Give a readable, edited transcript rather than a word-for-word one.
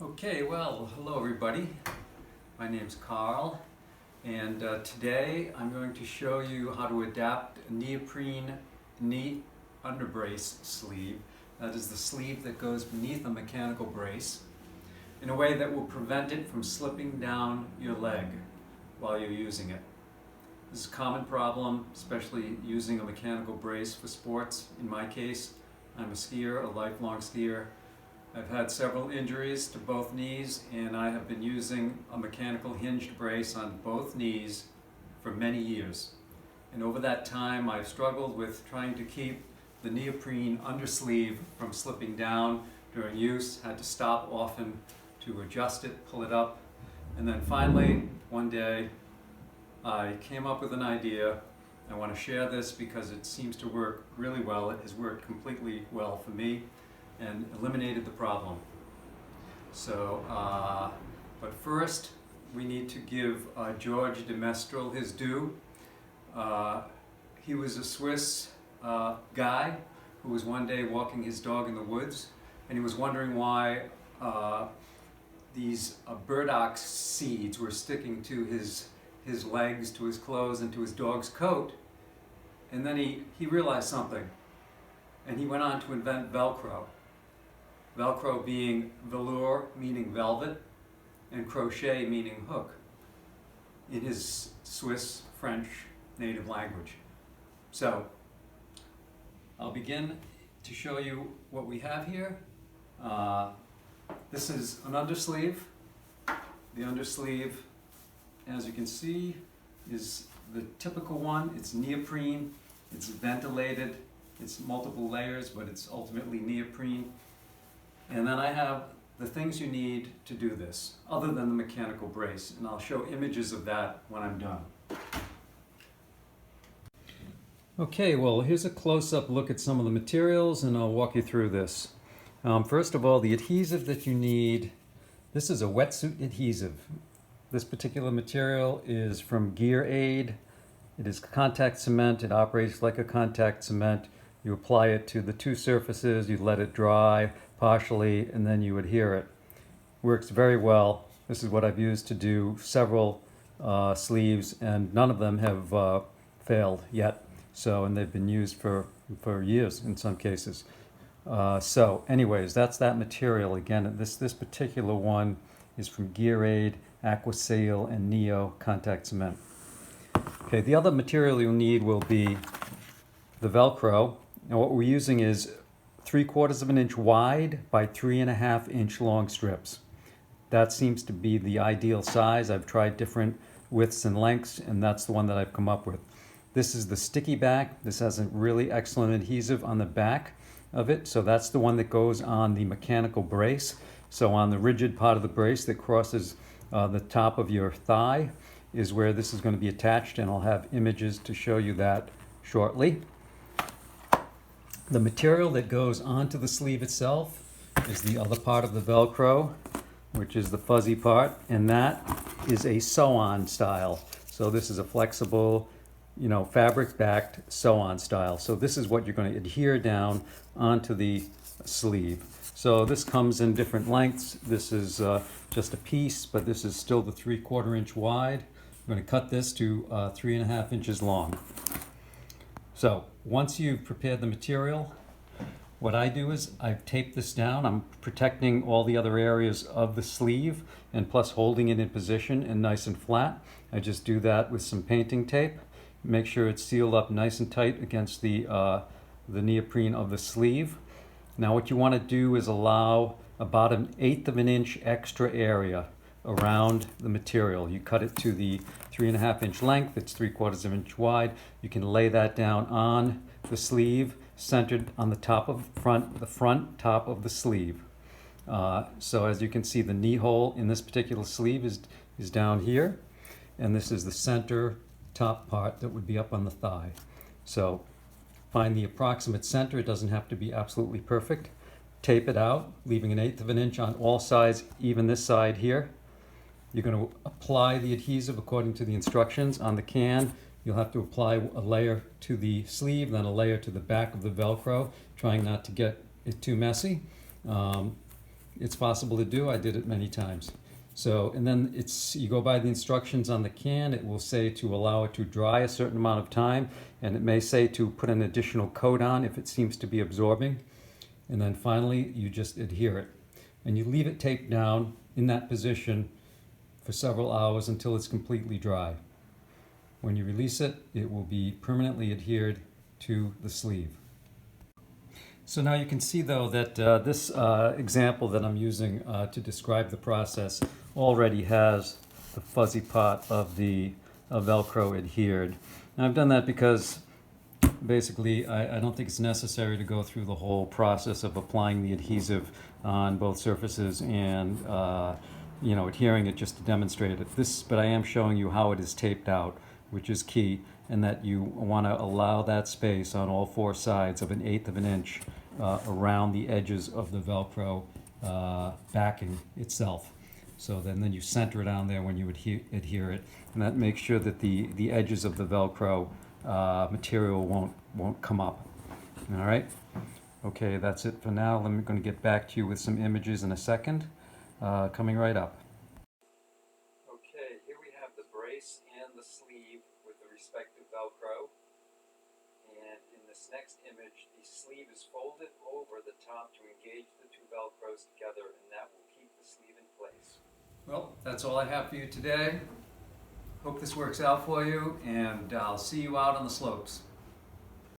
Okay, well, hello everybody. My name's Carl, and today I'm going to show you how to adapt a neoprene knee underbrace sleeve. That is the sleeve that goes beneath a mechanical brace in a way that will prevent it from slipping down your leg while you're using it. This is a common problem, especially using a mechanical brace for sports. In my case, I'm a skier, a lifelong skier. I've had several injuries to both knees, and I have been using a mechanical hinged brace on both knees for many years. And over that time, I've struggled with trying to keep the neoprene undersleeve from slipping down during use, had to stop often to adjust it, pull it up, and then finally, one day, I came up with an idea. I want to share this because it seems to work really well. It has worked completely well for me and eliminated the problem. But first we need to give George de Mestral his due. He was a Swiss guy who was one day walking his dog in the woods, and he was wondering why these burdock seeds were sticking to his legs, to his clothes, and to his dog's coat. And then he realized something, and he went on to invent Velcro. Velcro being velour, meaning velvet, and crochet, meaning hook, in his Swiss French native language. So, I'll begin to show you what we have here. This is an undersleeve. The undersleeve, as you can see, is the typical one. It's neoprene, it's ventilated, it's multiple layers, but it's ultimately neoprene. And then I have the things you need to do this, other than the mechanical brace, and I'll show images of that when I'm done. Okay, well, here's a close-up look at some of the materials, and I'll walk you through this. First of all, the adhesive that you need, this is a wetsuit adhesive. This particular material is from Gear Aid. It is contact cement. It operates like a contact cement. You apply it to the two surfaces, you let it dry partially, and then you adhere it. Works very well. This is what I've used to do several sleeves, and none of them have failed yet. And they've been used for years in some cases. Anyways, that's that material. Again, this particular one is from Gear Aid, Aquaseal, and Neo contact cement. Okay, the other material you'll need will be the Velcro. And what we're using is 3/4 of an inch wide by 3.5 inch long strips. That seems to be the ideal size. I've tried different widths and lengths, and that's the one that I've come up with. This is the sticky back. This has a really excellent adhesive on the back of it. So that's the one that goes on the mechanical brace. So on the rigid part of the brace that crosses the top of your thigh is where this is going to be attached, and I'll have images to show you that shortly. The material that goes onto the sleeve itself is the other part of the Velcro, which is the fuzzy part, and that is a sew-on style. So this is a flexible, fabric-backed sew-on style. So this is what you're going to adhere down onto the sleeve. So this comes in different lengths. This is just a piece, but this is still the 3/4 inch wide. I'm going to cut this to 3.5 inches long. So once you've prepared the material, what I do is I've taped this down. I'm protecting all the other areas of the sleeve and plus holding it in position and nice and flat. I just do that with some painting tape. Make sure it's sealed up nice and tight against the neoprene of the sleeve. Now what you want to do is allow about 1/8 of an inch extra area around the material. You cut it to the 3.5 inch length. It's 3/4 of an inch wide. You can lay that down on the sleeve, centered on the front top of the sleeve. So as you can see, the knee hole in this particular sleeve is down here, and this is the center top part that would be up on the thigh. So find the approximate center. It doesn't have to be absolutely perfect. Tape it out, leaving 1/8 of an inch on all sides, even this side here. You're going to apply the adhesive according to the instructions on the can. You'll have to apply a layer to the sleeve, then a layer to the back of the Velcro, trying not to get it too messy. it's possible to do. I did it many times. So, and then you go by the instructions on the can. It will say to allow it to dry a certain amount of time, and it may say to put an additional coat on if it seems to be absorbing. And then finally, you just adhere it. And you leave it taped down in that position for several hours until it's completely dry. When you release it, it will be permanently adhered to the sleeve. So now you can see though that this example that I'm using to describe the process already has the fuzzy part of the Velcro adhered. And I've done that because basically I don't think it's necessary to go through the whole process of applying the adhesive on both surfaces and adhering it just to demonstrate it. But I am showing you how it is taped out, which is key, and that you want to allow that space on all four sides of 1/8 of an inch around the edges of the Velcro backing itself. So then you center it on there when you adhere it, and that makes sure that the edges of the Velcro material won't come up. All right. Okay, that's it for now. I'm going to get back to you with some images in a second, coming right up. Okay, here we have the brace and the sleeve with the respective Velcro. And in this next image, the sleeve is folded over the top to engage the two Velcros together, and that will keep the sleeve in place. Well, that's all I have for you today. Hope this works out for you, and I'll see you out on the slopes.